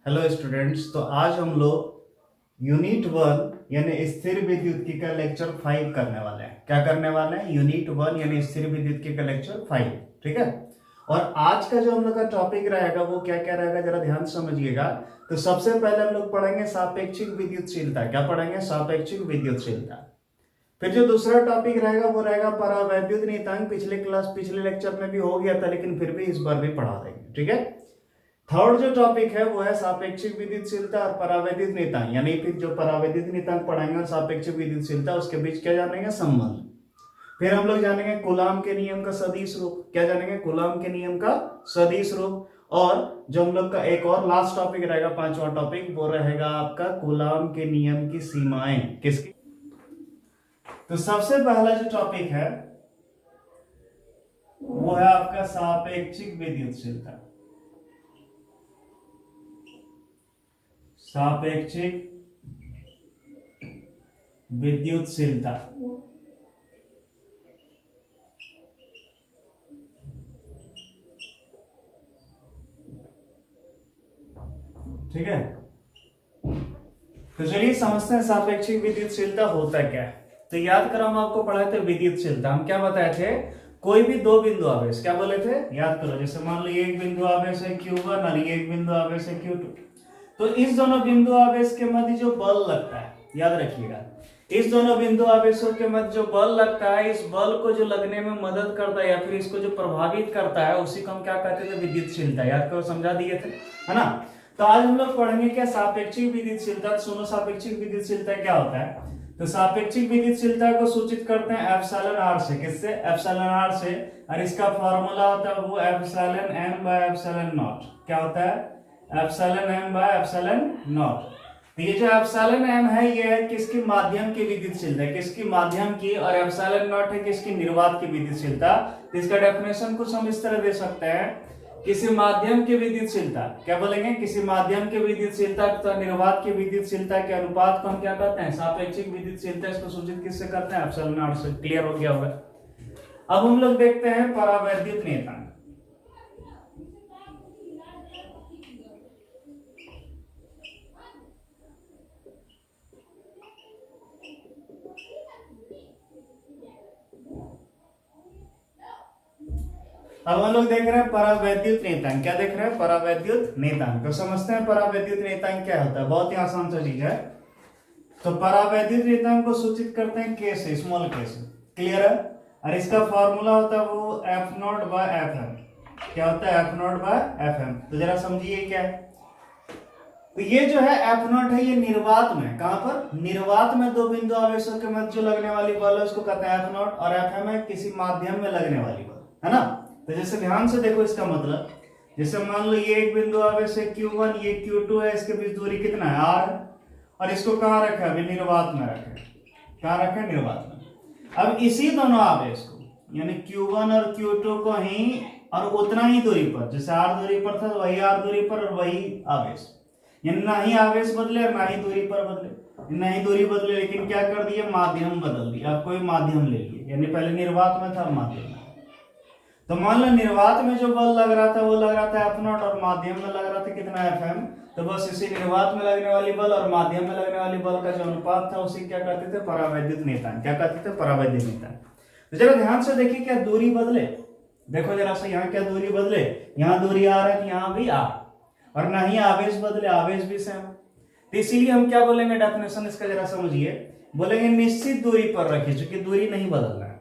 Hello students. तो आज हम लोग यूनिट 1 यानी स्थिर विद्युत का लेक्चर 5 करने वाले हैं। क्या करने वाले हैं? यूनिट 1 यानी स्थिर विद्युत का लेक्चर 5। ठीक है। और आज का जो हम लोग का टॉपिक रहेगा वो क्या क्या रहेगा, जरा ध्यान से समझिएगा। तो सबसे पहले हम लोग पढ़ेंगे सापेक्षिक विद्युतशीलता। क्या पढ़ेंगे? सापेक्षिक विद्युतशीलता। फिर जो दूसरा टॉपिक रहेगा वो रहेगा परावैद्युत नियतांक। पिछले लेक्चर में भी हो गया था, लेकिन फिर भी इस बार भी पढ़ा देंगे। ठीक है। थर्ड जो टॉपिक है वो है सापेक्षिक विद्युतशीलता और परावैद्युत नियतांक। यानी फिर जो परावैद्युत नियतांक पढ़ाएंगे और सापेक्षिक विद्युतशीलता, उसके बीच क्या जानेंगे? संबंध। फिर हम लोग जानेंगे कूलाम के नियम का सदिश रूप। क्या जानेंगे? कूलाम के नियम का सदिश रूप। और जो हम लोग का एक और लास्ट टॉपिक रहेगा, पांचवा टॉपिक, वो रहेगा आपका कूलाम के नियम की सीमाएं। किसकी? तो सबसे पहला जो टॉपिक है वो है आपका सापेक्षिक विद्युतशीलता। सापेक्षिक विद्युतशीलता। ठीक है। तो चलिए समझते हैं सापेक्षिक विद्युतशीलता होता क्या है। तो याद करो, हम आपको पढ़ाए थे विद्युतशीलता। हम क्या बताए थे? कोई भी दो बिंदु आवेश, क्या बोले थे? याद करो। जैसे मान लो एक बिंदु आवेश है Q1 और एक बिंदु आवेश है Q2। तो इस दोनों बिंदु आवेश के मध्य जो बल लगता है, याद रखिएगा, इस दोनों बिंदु आवेशों के मध्य जो बल लगता है, इस बल को जो लगने में मदद करता है या फिर इसको जो प्रभावित करता है, उसी को हम क्या कहते थे? विद्युतशीलता। याद करो, समझा दिए थे, है ना। तो आज हम लोग पढ़ेंगे क्या? सापेक्षिक विद्युतशीलता। सुनो, सापेक्षिक विद्युतशीलता क्या होता है? तो सापेक्षिक विद्युतशीलता को सूचित करते हैं एप्सिलॉन आर से। किससे? एप्सिलॉन आर से। और इसका फॉर्मूला होता है वो epsilon m by epsilon naught. क्या होता है? Epsilon m by epsilon naught. तो ये जो एप्सिलॉन एम है, ये है किसके माध्यम की विद्युतशीलता? किसकी माध्यम की। और एप्सिलॉन नॉट है किसकी? निर्वात की विद्युतशीलता। तो इसका डेफिनेशन कुछ हम इस तरह दे सकते हैं, किसी माध्यम की विद्युतशीलता, क्या बोलेंगे? किसी माध्यम की विद्युतशीलता तथा निर्वात की विद्युतशीलता के अनुपात को हम क्या कहते हैं? सापेक्षिक विद्युतशीलता। इसको सूचित किससे करते हैं? एप्सिलॉन नॉट से। क्लियर हो गया होगा। अब हम लोग देखते हैं परावैद्युत नियतांक। अब हम लोग देख रहे हैं परावैद्युत नियतांक। क्या देख रहे हैं? परावैद्युत नियतांक। तो समझते हैं परावैद्युत नियतांक क्या होता है। बहुत ही आसान सा चीज है। तो परावैद्युत नियतांक को सूचित करते हैं के से, स्मॉल के से। क्लियर है। और इसका फॉर्मूला होता है वो f naught by f m. क्या होता है? F naught by f m. तो जरा समझिए क्या है। तो ये जो है एफ नॉट है, ये निर्वात में, कहां पर? निर्वात में दो बिंदु आवेशों के मध्य जो लगने वाली बल है उसको कहते हैं एफ नॉट। और एफ एम है किसी माध्यम में लगने वाली बल, है ना। तो जैसे ध्यान से देखो इसका मतलब, जैसे मान लो ये एक बिंदु आवेश है Q1, ये Q2 है, इसके बीच दूरी कितना है? R। और इसको कहां रखा है? अभी निर्वात में रखा है। कहां रखा है? निर्वात में। अब इसी दोनों आवेश को, यानी Q1 और Q2 को ही, और उतना ही दूरी पर, जैसे R दूरी पर था तो वही R दूरी पर और वही आवेश, यानी ना ही आवेश बदले और ना ही दूरी पर बदले, ना ही दूरी बदले, लेकिन क्या कर दिया? माध्यम बदल दिया। अब कोई माध्यम ले लिए, यानी पहले निर्वात में था, माध्यम में। तो मान लो निर्वात में जो बल लग रहा था वो लग रहा था एफ नॉट, और माध्यम में लग रहा था कितना? F m. तो बस इसी निर्वात में लगने वाली बल और माध्यम में लगने वाली बल का जो अनुपात था उसी क्या कहते थे? परावैद्युत नियतांक। क्या कहते थे? परावैद्युत नियतांक। तो जरा ध्यान से देखिए, क्या दूरी बदले? देखो जरा सा, यहाँ क्या दूरी बदले? यहाँ दूरी आर है, यहाँ भी आर। और ना ही आवेश बदले, आवेश भी सेम। तो इसीलिए हम क्या बोलेंगे? डेफिनेशन इसका जरा समझिए। बोलेंगे निश्चित दूरी पर रखिए, क्योंकि दूरी नहीं बदल रहा है।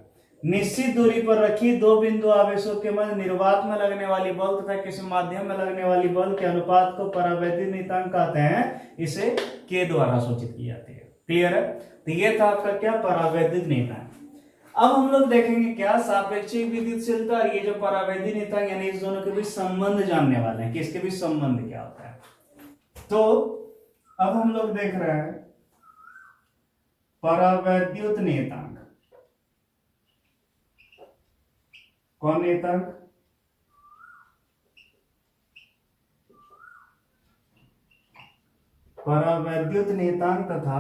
निश्चित दूरी पर रखी दो बिंदु आवेशों के मध्य निर्वात में लगने वाली बल तथा किसी माध्यम में लगने वाली बल के अनुपात को परावैद्युत नियतांक कहते हैं। इसे के द्वारा सूचित की जाती है। क्लियर है। तो ये था आपका क्या? परावैद्युत नियतांक। अब हम लोग देखेंगे क्या? सापेक्षिक विद्युतशीलता और ये जो परावैद्युत नियतांक, यानी इस दोनों के बीच संबंध जानने वाले हैं कि इसके बीच संबंध क्या होता है। तो अब हम लोग देख रहे हैं परावैद्युत नियतांक। कौन नियतांक? परावैद्युत नियतांक तथा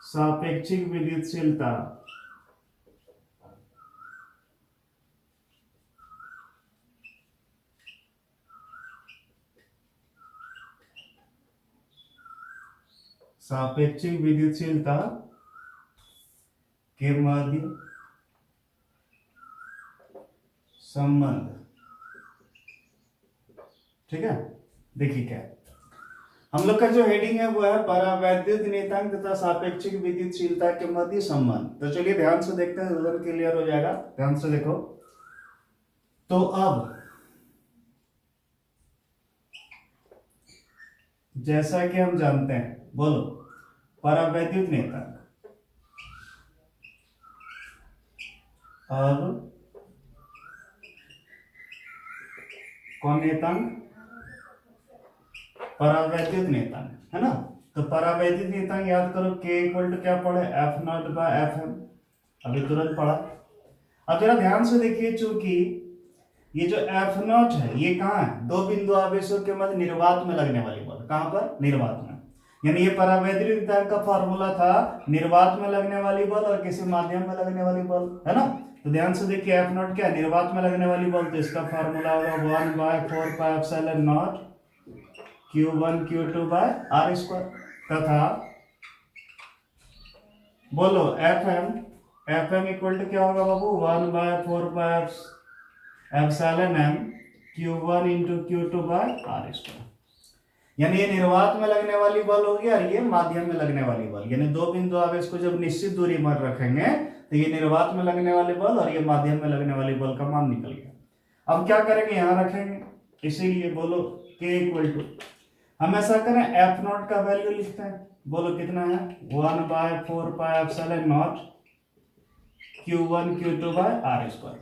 सापेक्षिक विद्युतशीलता सापेक्षिक विद्युतशीलता के मध्य संबंध। ठीक है, देखिए क्या है। हम लोग का जो हेडिंग है वो है परावैद्युत नियतांक तथा सापेक्षिक विद्युतशीलता के मध्य संबंध। तो चलिए ध्यान से देखते हैं, उधर क्लियर हो जाएगा। ध्यान से देखो। तो अब जैसा कि हम जानते हैं, बोलो परावैद्युत नियतांक। अब कौन नियतांक? परावैद्युत नियतांक, है ना। तो परावैद्युत नियतांक याद करो, K इक्वल टू क्या पढ़े, f naught by f m, अभी तुरंत पढ़ा। अब जरा ध्यान से देखिए, चूंकि ये जो एफ नॉट है ये कहाँ है, दो बिंदु आवेशों के मध्य निर्वात में लगने वाली बल। कहां पर? निर्वात में। यानी ये परावैद्युत नियतांक का फॉर्मूला था निर्वात में लगने वाली बल और किसी माध्यम में लगने वाली बल, है ना। तो ध्यान से देखिए, एफ नॉट क्या है, निर्वात में लगने वाली बल। तो इसका फॉर्मूला होगा 1/4πε0 Q1 Q2 by r square, तथा बोलो एफ एम इक्वल टू क्या होगा बाबू, 1/4πε0 Q1 into Q2 by r square. यानी ये निर्वात में लगने वाली बल होगी और ये माध्यम में लगने वाली बल। यानी दो बिंदु आवेश को जब निश्चित दूरी पर रखेंगे तो ये निर्वात में लगने वाली बल और ये माध्यम में लगने वाली बल का मान निकल गया। अब क्या करेंगे, यहां रखेंगे। इसीलिए बोलो K इक्वल टू, हम ऐसा करें एफ नॉट का वैल्यू लिखते हैं। बोलो कितना है, 1/4πε0 Q1 Q2 by r square.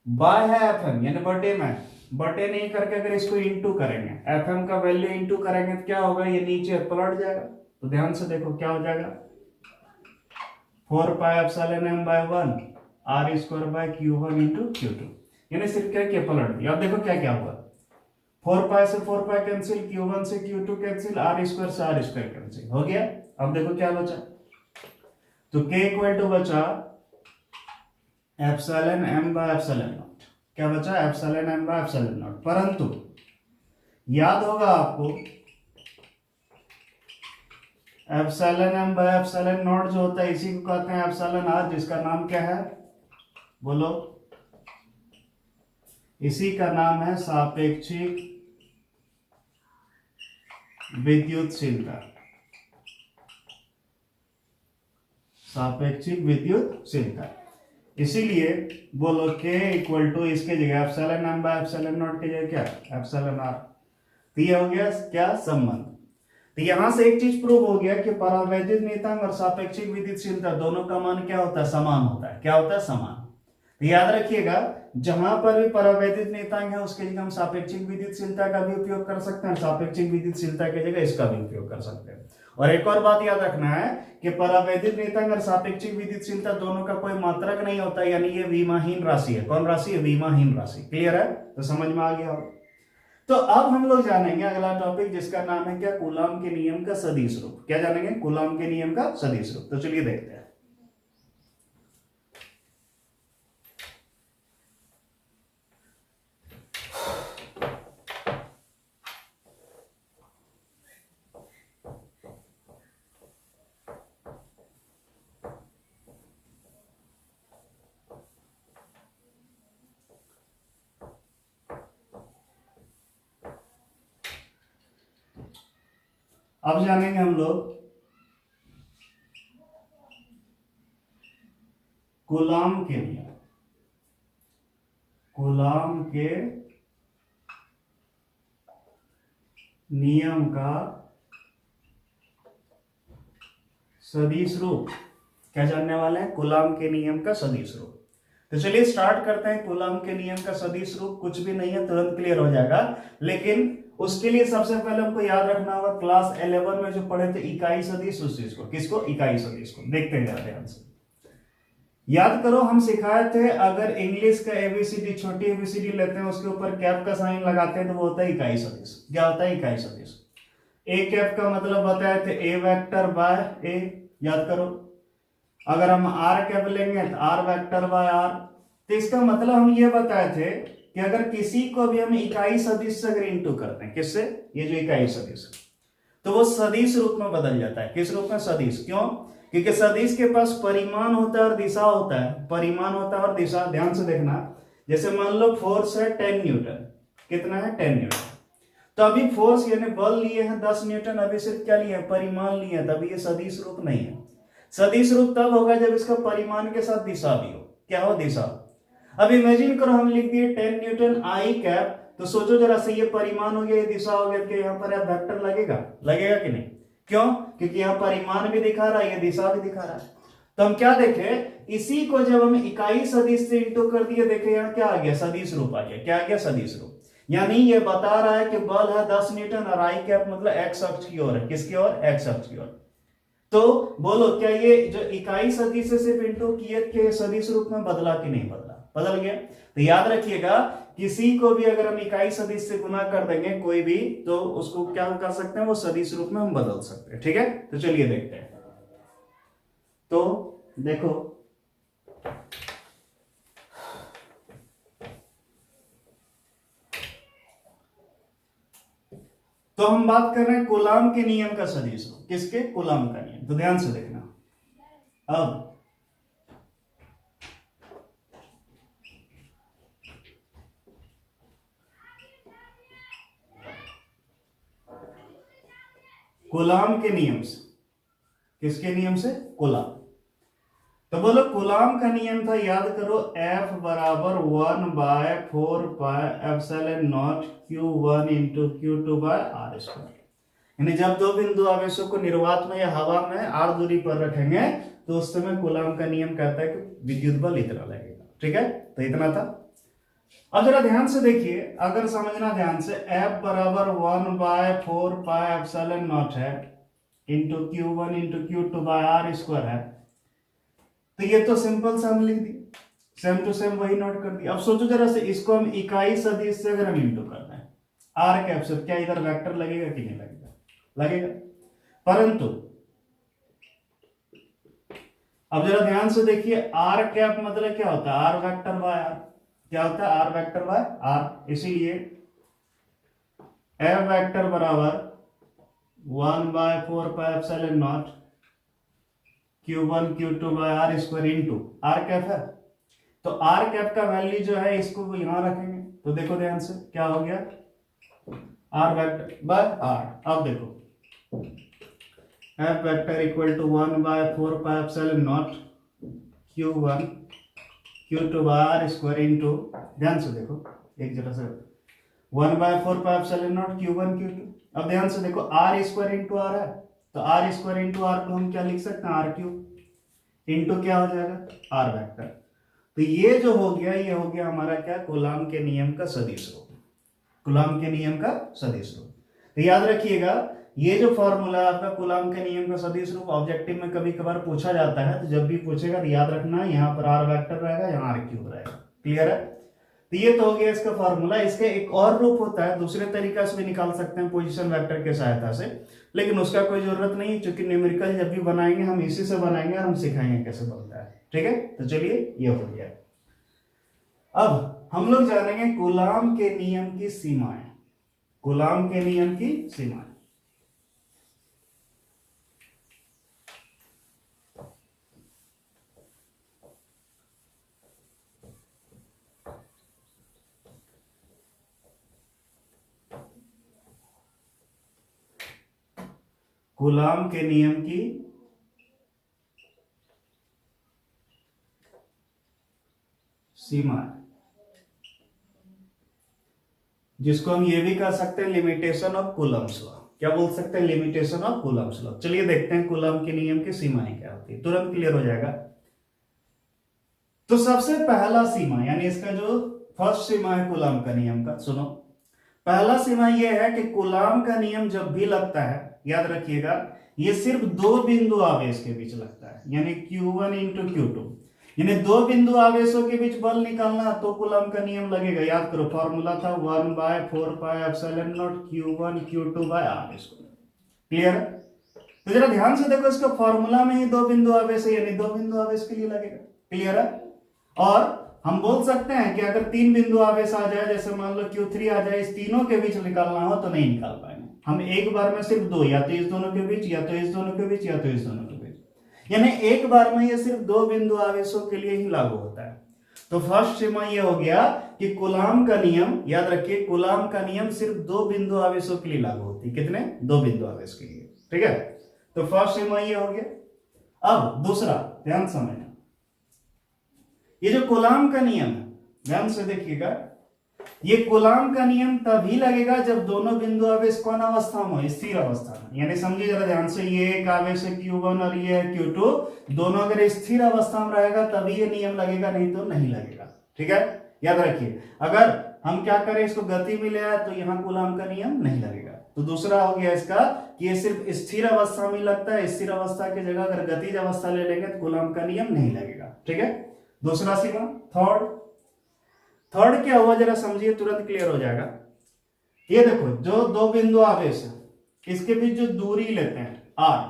By है एफ एम यानी बटे में, बटे नहीं करके अगर इसको इंटू करेंगे, एफ एम का वैल्यू इंटू करेंगे तो क्या होगा, ये नीचे पलट जाएगा। तो ध्यान से देखो क्या हो जाएगा, 4πε/1 are square bye Q1 into Q2। यानी सिर्फ क्या किया, पलट दिया। अब देखो क्या क्या हुआ, 4π से 4π कैंसिल, Q1 से Q2 कैंसिल, आर स्क्वायर से आर स्क्वायर कैंसिल हो गया। अब देखो क्या बचा, तो K इक्वल टू बचा epsilon m bye epsilon naught. क्या बचा, epsilon m bye epsilon not. परंतु याद होगा आपको, epsilon m bye epsilon not जो होता है इसी को कहते हैं एप्सिलॉन r, जिसका नाम क्या है, बोलो, इसी का नाम है सापेक्षिक विद्युतशीलता। सापेक्षिक विद्युतशीलता। इसीलिए बोलो K इक्वल टू, इसके जगह epsilon m bye epsilon not की जगह क्या, एप्सिलॉन r। तो ये हो गया क्या, संबंध। तो यहां से एक चीज प्रूव हो गया कि परावैद्युत नियतांक और सापेक्षिक विद्युतशीलता दोनों का मान क्या होता है, समान होता है। क्या होता है, समान। तो याद रखिएगा, जहां पर भी परावैद्युत नियतांक है उसके जगह हम सापेक्षिक विद्युतशीलता का भी उपयोग कर सकते हैं, सापेक्षिक विद्युतशीलता की जगह इसका भी उपयोग कर सकते हैं। और एक और बात याद रखना है कि परावैद्युत नियतांक और सापेक्षिक विद्युतशीलता दोनों का कोई मात्रक नहीं होता, यानी ये विमाहीन राशि है। कौन राशि है, विमाहीन राशि। क्लियर है, तो समझ में आ गया हो। तो अब हम लोग जानेंगे अगला टॉपिक, जिसका नाम है क्या, कूलॉम के नियम का सदिश रूप। क्या जानेंगे, कूलॉम के नियम का सदिश रूप। तो चलिए देखते हैं। अब जानेंगे हम लोग कूलॉम के नियम। कूलॉम के नियम का सदिश रूप। क्या जानने वाले हैं, कूलॉम के नियम का सदिश रूप। तो चलिए स्टार्ट करते हैं। कूलॉम के नियम का सदिश रूप कुछ भी नहीं है, तुरंत क्लियर हो जाएगा। लेकिन उसके लिए सबसे पहले हमको याद रखना होगा, क्लास 11 में जो पढ़े थे इकाई सदिश, उस चीज को, किसको, इकाई सदिश को। देखते हैं जरा ध्यान से, याद करो हम सिखाए थे, अगर इंग्लिश का एबीसीडी, छोटी एबीसीडी लेते हैं, उसके ऊपर कैप का साइन लगाते हैं तो वो होता है इकाई सदिश। क्या होता है, इकाई सदिश। ए कैप का मतलब बताए थे ए वेक्टर बाय ए, याद करो। अगर हम आर कैप लेंगे तो आर वेक्टर बाय आर। तो इसका मतलब हम ये बताए थे कि अगर किसी को भी हम इकाई सदिश से अगर इंटू करते हैं, किससे, ये जो इकाई सदिश, तो वो सदिश रूप में बदल जाता है। किस रूप में? सदिश। क्यों? क्योंकि सदिश के पास परिमाण होता है और दिशा होता है। परिमाण होता है और दिशा। ध्यान से देखना, जैसे मान लो फोर्स है 10 न्यूटन। कितना है? 10 न्यूटन। तो अभी फोर्स यानी बल लिए हैं 10 न्यूटन, अभी सिर्फ क्या लिए हैं? परिमाण लिए हैं, तभी ये सदिश रूप नहीं है। सदिश रूप तब होगा जब इसका परिमाण के साथ दिशा भी हो। क्या हो? दिशा। अब इमेजिन करो हम लिख दिए 10 न्यूटन आई कैप, तो सोचो जरा से, ये परिमाण हो गया, ये दिशा हो गया, कि यहाँ पर अब वेक्टर लगेगा? लगेगा कि नहीं? क्यों? क्योंकि यहाँ परिमाण भी दिखा रहा है, ये दिशा भी दिखा रहा है। तो हम क्या देखे, इसी को जब हम इकाई सदिश से इंटू कर दिए, देखे यहाँ क्या आ गया? सदिश रूप आ गया। क्या आ गया? सदिश रूप। यानी ये बता रहा है कि बल है 10 न्यूटन और आई कैप मतलब एक्स अक्ष की ओर है। किसकी ओर? एक्स अक्ष की ओर। तो बोलो, क्या ये जो इकाई सदिश से सिर्फ इंटू किए के सदिश रूप में बदला कि नहीं बदला? बदल गया। तो याद रखिएगा, किसी को भी अगर हम इकाई सदिश से गुना कर देंगे कोई भी, तो उसको क्या कर सकते हैं? वो सदिश रूप में हम बदल सकते हैं। ठीक है, तो चलिए देखते हैं। तो देखो, तो हम बात कर रहे हैं कूलाम के नियम का सदिश रूप। किसके? कूलाम का नियम। तो ध्यान से देखना। अब कूलाम के नियम से, किसके नियम से? कूलाम। तो बोलो, कूलाम का नियम था, याद करो, F बराबर 1/4πε0 Q1 into Q2 by r square. यानी जब दो बिंदु आवेशों को निर्वात में या हवा में r दूरी पर रखेंगे, तो उस समय कूलाम का नियम कहता है कि विद्युत बल इतना लगेगा। ठीक है, तो इतना था। अब जरा ध्यान से देखिए, अगर समझना ध्यान से, F बराबर 1/4πε0 है into Q1 into Q2 by r square है, तो ये तो सिंपल सा हम लिख दी, सेम टू सेम वही नोट कर दिया। अब सोचो जरा से, इसको हम इकाई सदिश से अगर हम इंटू करना है आर कैप से, क्या इधर वेक्टर लगेगा कि नहीं लगेगा? लगेगा। परंतु अब जरा ध्यान से देखिए, आर कैप मतलब क्या होता है? R vector by r. क्या होता है? R vector by r. इसीलिए एफ वेक्टर बराबर 1/4πε0 Q1 Q2 by r square into r cap है। तो आर कैप का वैल्यू जो है, इसको यहां रखेंगे, तो देखो ध्यान से, क्या हो गया? R vector by r. अब देखो, f vector equal to 1/4πε0 Q1 Q2 by r square into, ध्यान से देखो एक जरा से, 1/4πε0 Q1 Q2। अब ध्यान से देखो, आर स्क्वायर इंटू आर है, तो आर स्क्वायर इंटू आर को हम क्या लिख सकते हैं? आर क्यूब इंटू क्या हो जाएगा? R vector. तो ये जो हो गया, ये हो गया हमारा क्या? कूलाम के नियम का सदिश रूप। कूलाम के नियम का सदिश रूप। तो याद रखिएगा, ये जो फॉर्मूला है आपका कूलाम के नियम का सदिश रूप, ऑब्जेक्टिव में कभी कभार पूछा जाता है, तो जब भी पूछेगा तो याद रखना, यहाँ पर आर वेक्टर रहेगा, यहाँ आर क्यूब रहेगा। क्लियर है? तो ये तो हो गया इसका फॉर्मूला। इसका एक और रूप होता है, दूसरे तरीका से भी निकाल सकते हैं पोजीशन वेक्टर के सहायता से, लेकिन उसका कोई जरूरत नहीं, क्योंकि न्यूमेरिकल जब भी बनाएंगे हम इसी से बनाएंगे और हम सिखाएंगे कैसे बनता है। ठीक है, तो चलिए ये हो गया। अब हम लोग जानेंगे कूलाम के नियम की सीमाएं। कूलाम के नियम की सीमाएं। कूलाम के नियम की सीमा, जिसको हम ये भी कह सकते हैं लिमिटेशन ऑफ कूलम्स लॉ। क्या बोल सकते हैं? Limitation of Coulomb's law. चलिए देखते हैं कूलाम के नियम की सीमाएं क्या होती है, तुरंत क्लियर हो जाएगा। तो सबसे पहला सीमा, यानी इसका जो फर्स्ट सीमा है कूलाम का नियम का, सुनो, पहला सीमा यह है कि कूलाम का नियम जब भी लगता है, याद रखिएगा, ये सिर्फ दो बिंदु आवेश के बीच लगता है, यानी Q1 इंटू Q2, यानी दो बिंदु आवेशों के बीच बल निकालना तो कूलाम का नियम लगेगा। याद करो, फॉर्मूला था 1/4πε0 Q1 Q2 by r square. Clear? तो जरा ध्यान से देखो, इसका फॉर्मूला में ही दो बिंदु आवेश है, यानी दो बिंदु आवेश के लिए लगेगा। क्लियर है? और हम बोल सकते हैं कि अगर तीन बिंदु आवेश आ जाए, जैसे मान लो Q3 आ जाए, इस तीनों के बीच निकालना हो तो नहीं निकाल पाएंगे। हम एक बार में सिर्फ दो, या तो इस दोनों के बीच, या तो इस दोनों के बीच, या तो इस दोनों के बीच, यानी एक बार में ये सिर्फ दो बिंदु आवेशों के लिए ही लागू होता है। तो फर्स्ट सीमा ये हो गया कि कूलाम का नियम, याद रखिए कूलाम का नियम सिर्फ दो बिंदु आवेशों के लिए लागू होती है। कितने? दो बिंदु आवेश के लिए। ठीक है, तो फर्स्ट सीमा ये हो गया। अब दूसरा ध्यान समझना, ये जो कूलाम का नियम है, ध्यान से देखिएगा, ये कूलाम का नियम तभी लगेगा जब दोनों बिंदु आवेश कौन अवस्था में हो? स्थिर अवस्था में। यानी समझिए जरा ध्यान से, ये एक आवेश है Q1 और ये है Q2, दोनों अगर स्थिर अवस्था में रहेगा तभी ये नियम लगेगा, नहीं तो नहीं लगेगा। ठीक है, याद रखिए, अगर हम क्या करें, इसको गति में ले आए तो यहाँ कूलाम का नियम नहीं लगेगा। तो दूसरा हो गया इसका कि ये सिर्फ स्थिर अवस्था में लगता है, स्थिर अवस्था की जगह अगर गतिज अवस्था ले लेंगे तो कूलाम का नियम नहीं लगेगा। ठीक है, दूसरा सीमा। थर्ड क्या हुआ जरा समझिए, तुरंत क्लियर हो जाएगा। ये देखो, जो दो बिंदु आवेश है इसके बीच जो दूरी लेते हैं r,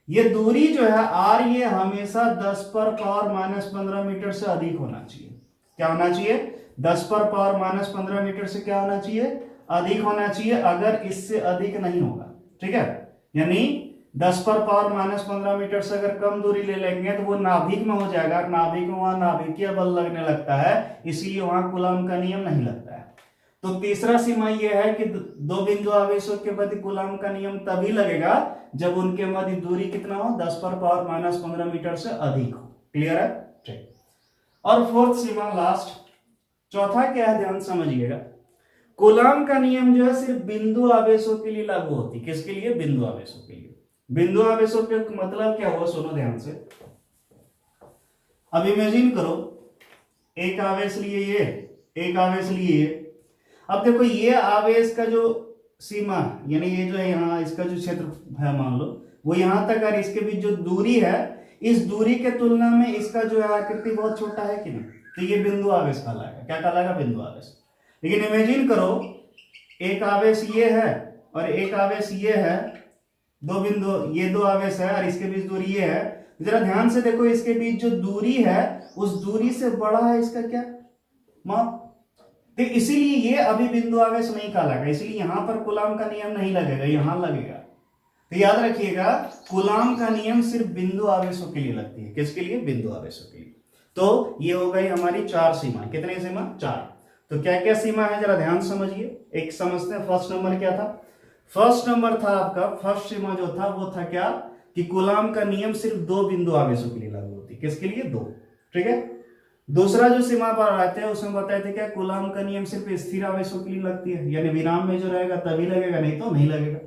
ये दूरी जो है r, ये हमेशा 10 पर पावर माइनस 15 मीटर से अधिक होना चाहिए। क्या होना चाहिए? 10 पर पावर माइनस 15 मीटर से क्या होना चाहिए? अधिक होना चाहिए। अगर इससे अधिक नहीं होगा, ठीक है, यानी 10 पर पावर माइनस 15 मीटर से अगर कम दूरी ले लेंगे तो वो नाभिक में हो जाएगा। नाभिक में वहां नाभिकीय बल लगने लगता है, इसलिए वहां कूलाम का नियम नहीं लगता है। तो तीसरा सीमा यह है कि दो बिंदु आवेशों के मध्य कूलाम का नियम तभी लगेगा जब उनके मध्य दूरी कितना हो? 10 पर पावर माइनस 15 मीटर से अधिक हो। क्लियर है? ठीक। और फोर्थ सीमा, लास्ट, चौथा क्या है, ध्यान समझिएगा। कूलाम का नियम जो है सिर्फ बिंदु आवेशों के लिए लागू होती है। किसके लिए? बिंदु आवेशों के लिए। बिंदु आवेशों के मतलब क्या हुआ, सुनो ध्यान से। अब इमेजिन करो, एक आवेश लिए ये, एक आवेश लिए ये। अब देखो, ये आवेश का जो सीमा, यानी ये जो है यहाँ इसका जो क्षेत्र है मान लो, वो यहां तक, और इसके बीच जो दूरी है, इस दूरी के तुलना में इसका जो है आकृति बहुत छोटा है कि नहीं, तो ये बिंदु आवेश कहलाएगा। क्या कहलाएगा? बिंदु आवेश। लेकिन इमेजिन करो, एक आवेश ये है और एक आवेश ये है, दो बिंदु, ये दो आवेश है और इसके बीच दूरी ये है। जरा ध्यान से देखो, इसके बीच जो दूरी है उस दूरी से बड़ा है इसका क्या माप, तो इसीलिए ये अभी बिंदु आवेश नहीं कहलाएगा, इसलिए यहां पर कूलाम का नियम नहीं लगेगा, यहां लगेगा। तो याद रखिएगा, कूलाम का नियम सिर्फ बिंदु आवेशों के लिए लगती है। किसके लिए? बिंदु आवेशों के लिए। तो ये हो गई हमारी 4 सीमा। कितनी सीमा? 4। तो क्या क्या सीमा है जरा ध्यान समझिए। एक समझते हैं, फर्स्ट नंबर क्या था? फर्स्ट नंबर था आपका, फर्स्ट सीमा जो था वो था क्या, कि कूलाम का नियम सिर्फ दो बिंदु आवेशों के लिए लागू होती है। किसके लिए? दो। ठीक है। दूसरा जो सीमा पर आते हैं उसमें बताए थे क्या, कूलाम का नियम सिर्फ स्थिर आवेशों के लिए लगती है, यानी विराम में जो रहेगा तभी लगेगा, नहीं तो नहीं लगेगा।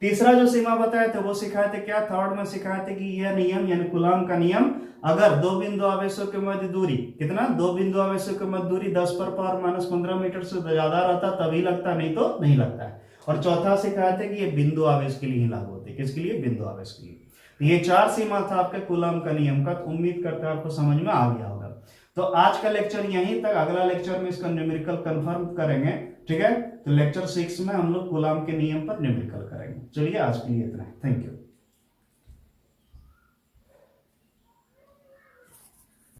तीसरा जो सीमा बताए थे वो सिखाए थे क्या, थर्ड में सिखाए थे कि यह नियम यानी कूलाम का नियम अगर दो बिंदु आवेशों के मध्य दूरी, कितना, दो बिंदु आवेशों के मध्य दूरी 10 पर पावर माइनस 15 मीटर से ज्यादा रहता तभी लगता, नहीं तो नहीं लगता है। और चौथा सिखाया था कि ये बिंदु आवेश के लिए ही लागू होते हैं। किसके लिए? बिंदु आवेश के लिए। तो ये 4 सीमा था आपके कूलाम का नियम का। तो उम्मीद करते हैं आपको समझ में आ गया होगा। तो आज का लेक्चर यहीं तक, अगला लेक्चर में इसका न्यूमेरिकल कंफर्म करेंगे। ठीक है, तो लेक्चर 6 में हम लोग कूलाम के नियम पर न्यूमेरिकल करेंगे। चलिए आज के लिए इतना है। Thank you.